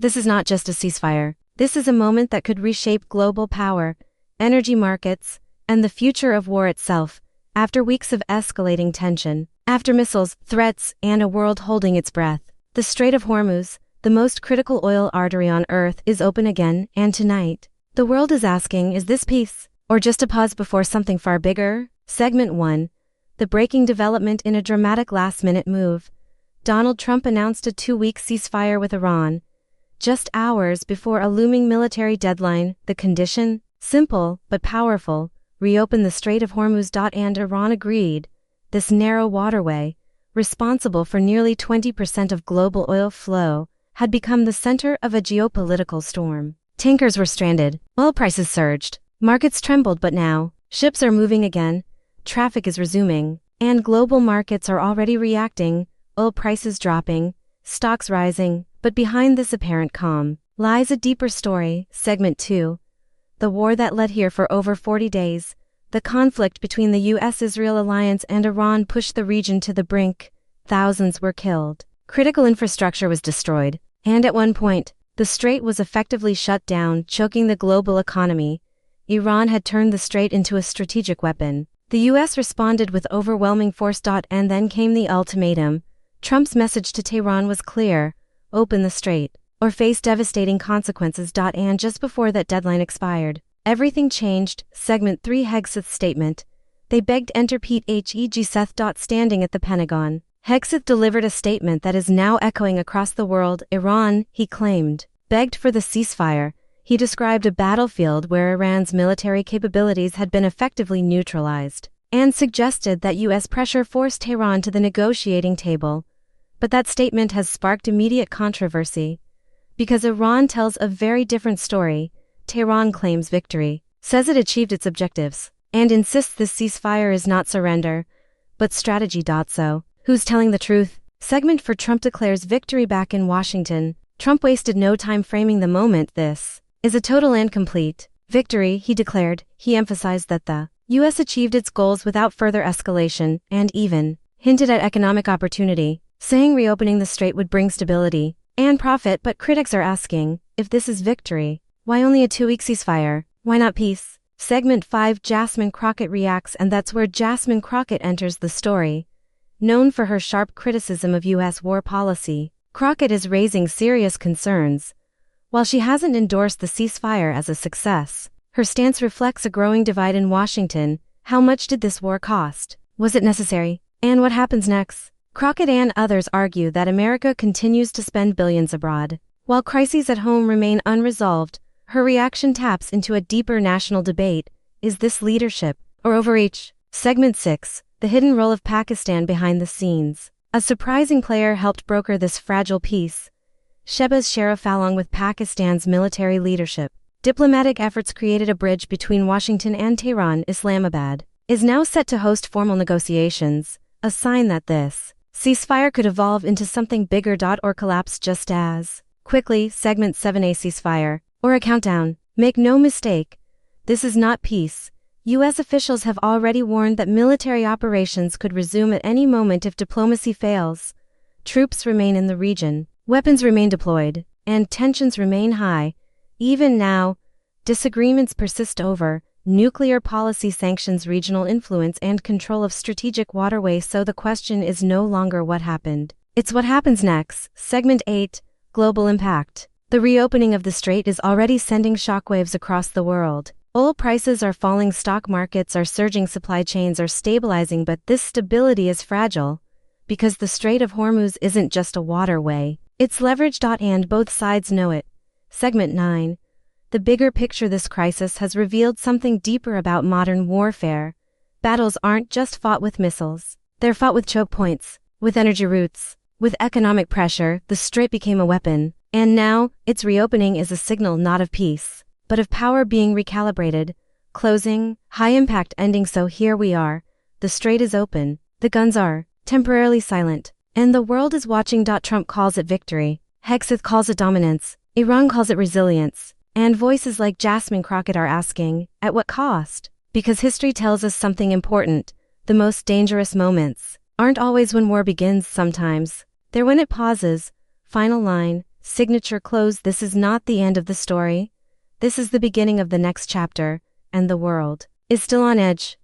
This is not just a ceasefire. This is a moment that could reshape global power, energy markets, and the future of war itself. After weeks of escalating tension, after missiles, threats, and a world holding its breath, the Strait of Hormuz, the most critical oil artery on Earth, is open again, and tonight, the world is asking, is this peace, or just a pause before something far bigger? Segment 1. The breaking development in a dramatic last-minute move. Donald Trump announced a 2-week ceasefire with Iran. Just hours before a looming military deadline, the condition, simple but powerful, reopen the Strait of Hormuz. And Iran agreed. This narrow waterway, responsible for nearly 20% of global oil flow, had become the center of a geopolitical storm. Tankers were stranded, oil prices surged, markets trembled, but now, ships are moving again, traffic is resuming, and global markets are already reacting, oil prices dropping, stocks rising. But behind this apparent calm lies a deeper story. Segment 2. The war that led here for over 40 days. The conflict between the U.S.-Israel alliance and Iran pushed the region to the brink. Thousands were killed. Critical infrastructure was destroyed. And at one point, the strait was effectively shut down, choking the global economy. Iran had turned the strait into a strategic weapon. The U.S. responded with overwhelming force. And then came the ultimatum. Trump's message to Tehran was clear. Open the strait, or face devastating consequences. And just before that deadline expired, everything changed. Segment 3. Hegseth's statement. They begged enter Pete Hegseth. Standing at the Pentagon, Hegseth delivered a statement that is now echoing across the world. Iran, he claimed, begged for the ceasefire. He described a battlefield where Iran's military capabilities had been effectively neutralized, and suggested that U.S. pressure forced Tehran to the negotiating table. But that statement has sparked immediate controversy. Because Iran tells a very different story. Tehran claims victory, says it achieved its objectives, and insists this ceasefire is not surrender, but strategy. So, who's telling the truth? Segment 4. Trump declares victory back in Washington. Trump wasted no time framing the moment. This is a total and complete victory, he declared. He emphasized that the U.S. achieved its goals without further escalation, and even hinted at economic opportunity, saying reopening the strait would bring stability and profit. But critics are asking, if this is victory, why only a 2-week ceasefire? Why not peace? Segment 5. Jasmine Crockett reacts, and that's where Jasmine Crockett enters the story. Known for her sharp criticism of U.S. war policy, Crockett is raising serious concerns. While she hasn't endorsed the ceasefire as a success, her stance reflects a growing divide in Washington. How much did this war cost? Was it necessary? And what happens next? Crockett and others argue that America continues to spend billions abroad, while crises at home remain unresolved. Her reaction taps into a deeper national debate. Is this leadership or overreach? Segment 6. The hidden role of Pakistan behind the scenes. A surprising player helped broker this fragile peace. Shehbaz Sharif, along with Pakistan's military leadership, diplomatic efforts created a bridge between Washington and Tehran. Islamabad is now set to host formal negotiations, a sign that this ceasefire could evolve into something bigger. Or collapse just as quickly. Segment 7. A ceasefire, or a countdown. Make no mistake, this is not peace. U.S. officials have already warned that military operations could resume at any moment if diplomacy fails. Troops remain in the region, weapons remain deployed, and tensions remain high. Even now, disagreements persist over nuclear policy, sanctions, regional influence, and control of strategic waterways. So the question is no longer what happened, it's what happens next. Segment 8. Global impact. The reopening of the strait is already sending shockwaves across the world. Oil prices are falling, stock markets are surging, supply chains are stabilizing, but this stability is fragile, because the Strait of Hormuz isn't just a waterway, it's leverage. And both sides know it. Segment 9. The bigger picture. This crisis has revealed something deeper about modern warfare. Battles aren't just fought with missiles, they're fought with choke points, with energy routes, with economic pressure. The strait became a weapon, and now, its reopening is a signal not of peace, but of power being recalibrated, closing, high impact ending. So here we are, the strait is open, the guns are temporarily silent, and the world is watching. Trump calls it victory, Hegseth calls it dominance, Iran calls it resilience, and voices like Jasmine Crockett are asking, at what cost? Because history tells us something important. The most dangerous moments aren't always when war begins. Sometimes they're when it pauses. Final line. signature close. This is not the end of the story. This is the beginning of the next chapter, and the world is still on edge.